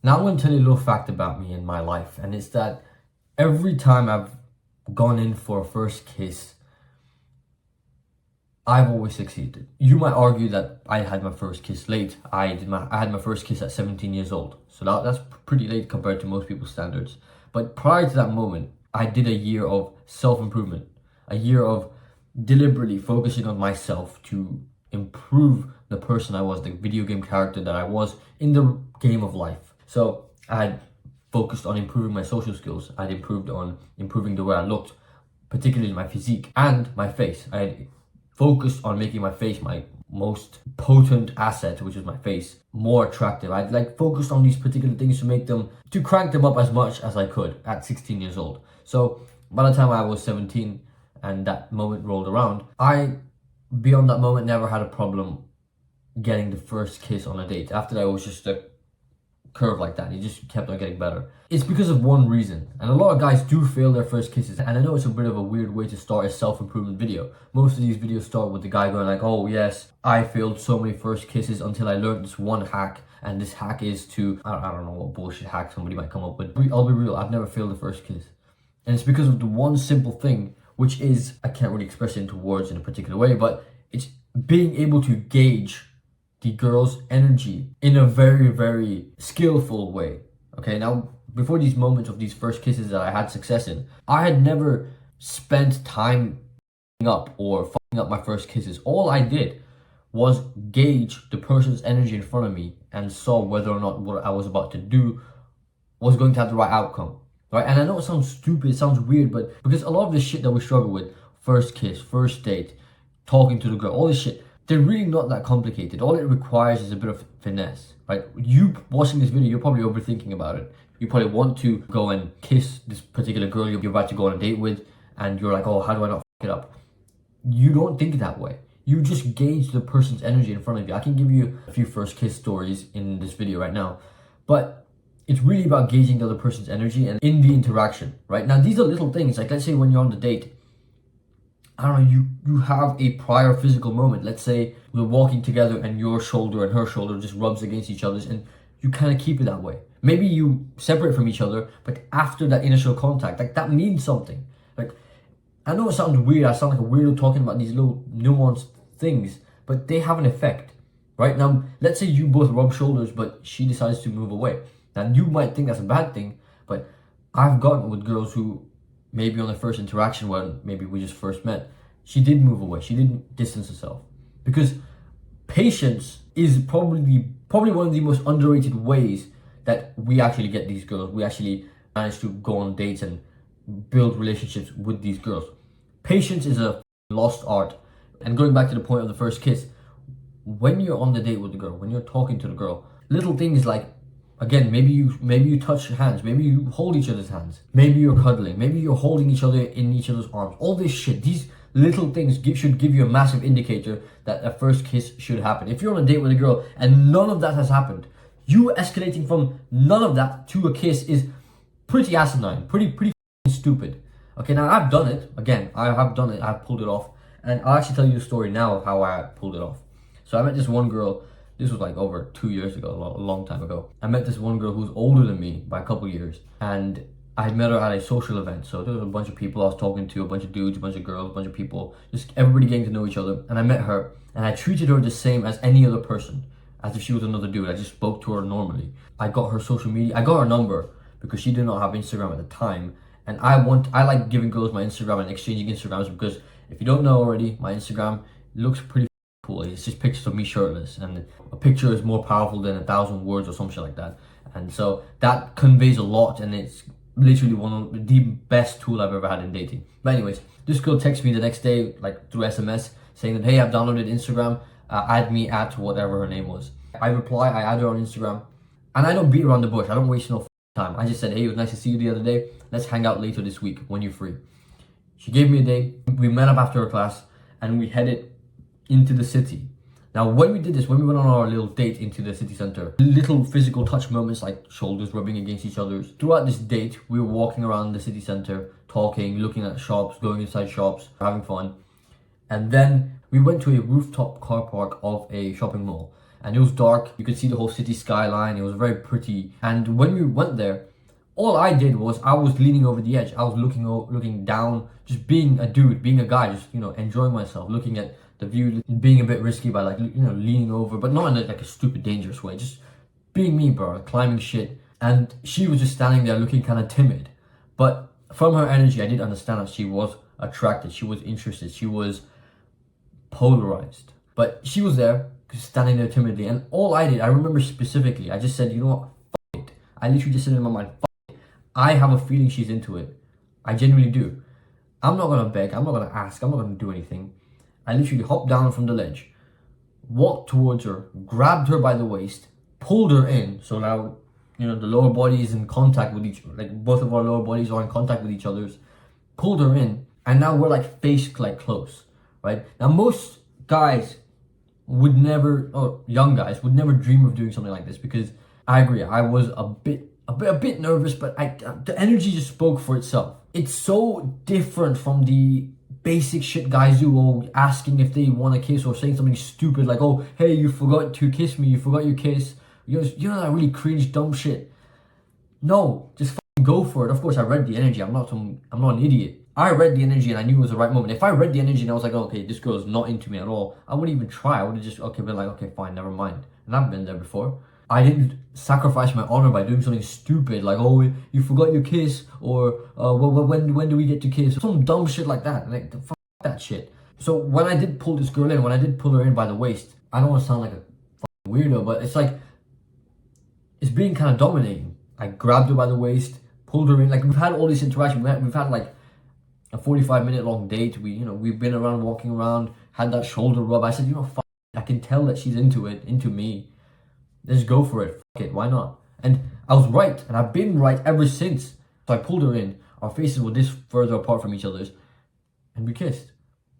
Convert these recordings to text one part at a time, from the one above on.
Now I'm going to tell you a little fact about me and my life, and it's that every time I've gone in for a first kiss, I've always succeeded. You might argue that I had my first kiss late. I had my first kiss at 17 years old, so that's pretty late compared to most people's standards. But prior to that moment, I did a year of self-improvement, a year of deliberately focusing on myself to improve the person I was, the video game character that I was in the game of life. So I had focused on improving my social skills. I'd improved on improving the way I looked, particularly my physique and my face. I had focused on making my face, my most potent asset, which is my face, more attractive. I'd focused on these particular things to crank them up as much as I could at 16 years old. So by the time I was 17 and that moment rolled around, I, beyond that moment, never had a problem getting the first kiss on a date. After that, it was just a curve like that. It just kept on getting better. It's because of one reason, and a lot of guys do fail their first kisses, and I know it's a bit of a weird way to start a self-improvement video. Most of these videos start with the guy going like, oh yes, I failed so many first kisses until I learned this one hack, and this hack is to, I don't know what bullshit hack somebody might come up with. I'll be real, I've never failed the first kiss. And it's because of the one simple thing, which is, I can't really express it into words in a particular way, but it's being able to gauge the girl's energy in a very, very skillful way. Okay, now before these moments of these first kisses that I had success in, I had never spent time up or fucking up my first kisses. All I did was gauge the person's energy in front of me and saw whether or not what I was about to do was going to have the right outcome. Right? And I know it sounds stupid, it sounds weird, but because a lot of the shit that we struggle with, first kiss, first date, talking to the girl, all this shit, they're really not that complicated. All it requires is a bit of finesse, right? You watching this video, you're probably overthinking about it. You probably want to go and kiss this particular girl you're about to go on a date with, and you're like, oh, how do I not fuck it up? You don't think that way. You just gauge the person's energy in front of you. I can give you a few first kiss stories in this video right now, but it's really about gauging the other person's energy and in the interaction, right? Now, these are little things, like let's say when you're on the date, I don't know, you have a prior physical moment. Let's say we're walking together and your shoulder and her shoulder just rubs against each other's, and you kind of keep it that way. Maybe you separate from each other, but after that initial contact, like that means something. Like, I know it sounds weird, I sound like a weirdo talking about these little nuanced things, but they have an effect, right? Now, let's say you both rub shoulders, but she decides to move away. Now, you might think that's a bad thing, but I've gotten with girls who maybe on the first interaction when maybe we just first met, she did move away. She didn't distance herself. Because patience is probably one of the most underrated ways that we actually get these girls. We actually manage to go on dates and build relationships with these girls. Patience is a lost art. And going back to the point of the first kiss, when you're on the date with the girl, when you're talking to the girl, little things like, again, maybe you touch hands, maybe you hold each other's hands, maybe you're cuddling, maybe you're holding each other in each other's arms. All this shit, these little things should give you a massive indicator that a first kiss should happen. If you're on a date with a girl and none of that has happened, you escalating from none of that to a kiss is pretty asinine, pretty stupid. Okay, now I've done it. Again, I have done it. I've pulled it off, and I'll actually tell you a story now of how I pulled it off. So I met this one girl. This was like over 2 years ago, a long time ago. I met this one girl who's older than me by a couple years, and I had met her at a social event. So there was a bunch of people I was talking to, a bunch of dudes, a bunch of girls, a bunch of people, just everybody getting to know each other. And I met her, and I treated her the same as any other person, as if she was another dude. I just spoke to her normally. I got her social media, I got her number because she did not have Instagram at the time. And I like giving girls my Instagram and exchanging Instagrams because if you don't know already, my Instagram looks pretty cool. It's just pictures of me shirtless, and a picture is more powerful than 1,000 words or some shit like that. And so that conveys a lot, and it's literally one of the best tool I've ever had in dating. But anyways, this girl texted me the next day, like through SMS, saying that, hey, I've downloaded Instagram, add me at whatever her name was. I reply, I add her on Instagram, and I don't beat around the bush. I don't waste no time. I just said, hey, it was nice to see you the other day. Let's hang out later this week when you're free. She gave me a day. We met up after her class, and we headed into the city. Now, when we did this, when we went on our little date into the city center, little physical touch moments like shoulders rubbing against each other's. Throughout this date, we were walking around the city center, talking, looking at shops, going inside shops, having fun. And then we went to a rooftop car park of a shopping mall. and it was dark. You could see the whole city skyline. It was very pretty. And when we went there, all I did was I was leaning over the edge. I was looking down, just being a dude, being a guy, just enjoying myself, looking at the view, being a bit risky by leaning over, but not in like a stupid dangerous way. Just being me, bro, like climbing shit. And she was just standing there looking kind of timid, but from her energy, I did understand that she was attracted, she was interested, she was polarized. But she was there, standing there timidly, and all I did, I remember specifically, I just said, you know what, fuck it. I literally just said in my mind, fuck it. I have a feeling she's into it. I genuinely do. I'm not gonna beg, I'm not gonna ask, I'm not gonna do anything. I literally hopped down from the ledge, walked towards her, grabbed her by the waist, pulled her in, so now, the lower body is in contact with each, like both of our lower bodies are in contact with each other's, pulled her in, and now we're like face like close, right? Now most guys would never, or young guys would never dream of doing something like this, because I agree, I was a bit nervous, but the energy just spoke for itself. It's so different from the basic shit guys do, or asking if they want a kiss, or saying something stupid like, oh, hey, you forgot to kiss me, you forgot your kiss. That really cringe, dumb shit. No, just fucking go for it. Of course, I read the energy. I'm not an idiot. I read the energy and I knew it was the right moment. If I read the energy and I was like, oh, okay, this girl is not into me at all, I wouldn't even try. I would have just, been like, okay, fine, never mind. And I've been there before. I didn't sacrifice my honor by doing something stupid like, oh, you forgot your kiss, or when do we get to kiss? Some dumb shit like that. Like, fuck that shit. So when I did pull this girl in, when I did pull her in by the waist, I don't want to sound like a fucking weirdo, but it's like, it's being kind of dominating. I grabbed her by the waist, pulled her in. Like, we've had all this interaction. We've had like a 45-minute long date. We've been around, walking around, had that shoulder rub. I said, fuck, I can tell that she's into it, into me. Let's go for it. Fuck it, why not? And I was right, and I've been right ever since. So I pulled her in. Our faces were this further apart from each other's, and we kissed.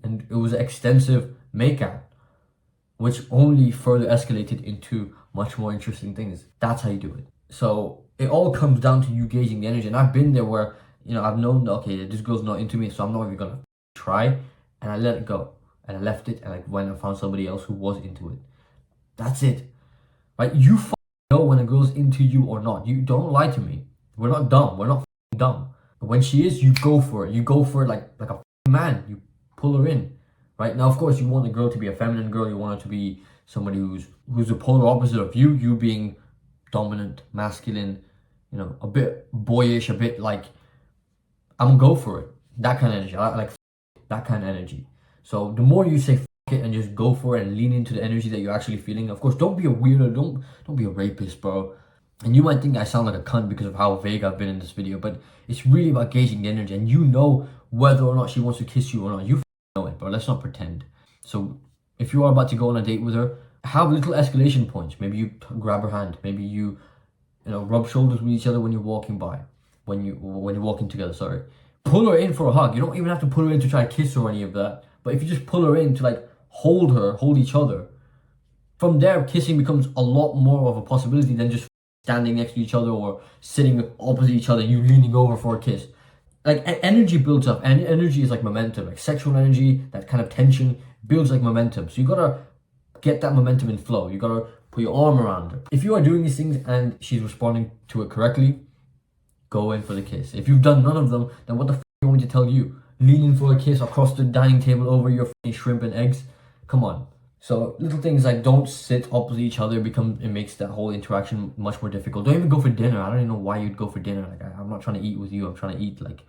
And it was an extensive makeout, which only further escalated into much more interesting things. That's how you do it. So it all comes down to you gauging the energy. And I've been there where, I've known that, okay, this girl's not into me, so I'm not even gonna try. And I let it go. And I left it, and I went and found somebody else who was into it. That's it. Right? You know when a girl's into you or not. You don't lie to me. We're not dumb. We're not dumb. But when she is, you go for it. You go for it like a man. You pull her in. Right? Now, of course, you want the girl to be a feminine girl. You want her to be somebody who's the polar opposite of you. You being dominant, masculine, a bit boyish, a bit like, I'm gonna go for it. That kind of energy. I like that kind of energy. So the more you say f it and just go for it and lean into the energy that you're actually feeling. Of course, don't be a weirdo. Don't be a rapist, bro. And you might think I sound like a cunt because of how vague I've been in this video, but it's really about gauging the energy, and you know whether or not she wants to kiss you or not. You know it, bro. Let's not pretend. So if you are about to go on a date with her, have little escalation points. Maybe you grab her hand. Maybe you rub shoulders with each other when you're walking by, when you're walking together. Sorry. Pull her in for a hug. You don't even have to pull her in to try to kiss her or any of that. But if you just pull her in to like hold each other, from there kissing becomes a lot more of a possibility than just standing next to each other or sitting opposite each other and you leaning over for a kiss. Like, energy builds up, and energy is like momentum. Like, sexual energy, that kind of tension builds like momentum. So you gotta get that momentum in flow. You gotta put your arm around her. If you are doing these things and she's responding to it correctly, go in for the kiss. If you've done none of them, then what the f do you want me to tell you? Lean in for a kiss across the dining table over your shrimp and eggs? Come on. So little things like don't sit opposite each other, it makes that whole interaction much more difficult. Don't even go for dinner. I don't even know why you'd go for dinner. Like, I'm not trying to eat with you. I'm trying to eat like,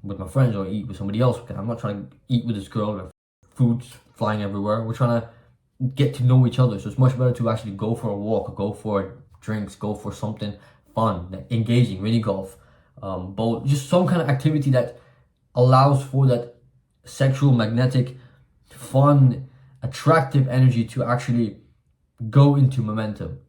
with my friends, or eat with somebody else. I'm not trying to eat with this girl with food's flying everywhere. We're trying to get to know each other. So it's much better to actually go for a walk, go for drinks, go for something fun, like engaging, mini golf, bowl, just some kind of activity that allows for that sexual, magnetic, fun, attractive energy to actually go into momentum.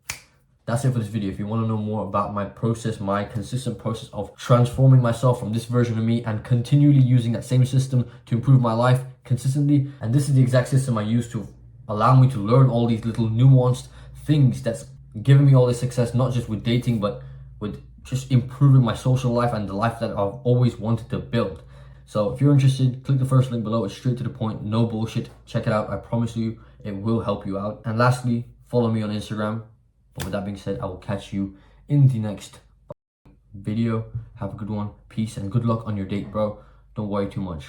That's it for this video. If you want to know more about my process, my consistent process of transforming myself from this version of me and continually using that same system to improve my life consistently, and this is the exact system I use to allow me to learn all these little nuanced things that's given me all this success, not just with dating, but with just improving my social life and the life that I've always wanted to build. So if you're interested, click the first link below. It's straight to the point, no bullshit. Check it out. I promise you it will help you out. And lastly, Follow me on Instagram. But with that being said, I will catch you in the next video. Have a good one. Peace and good luck on your date, bro. Don't worry too much.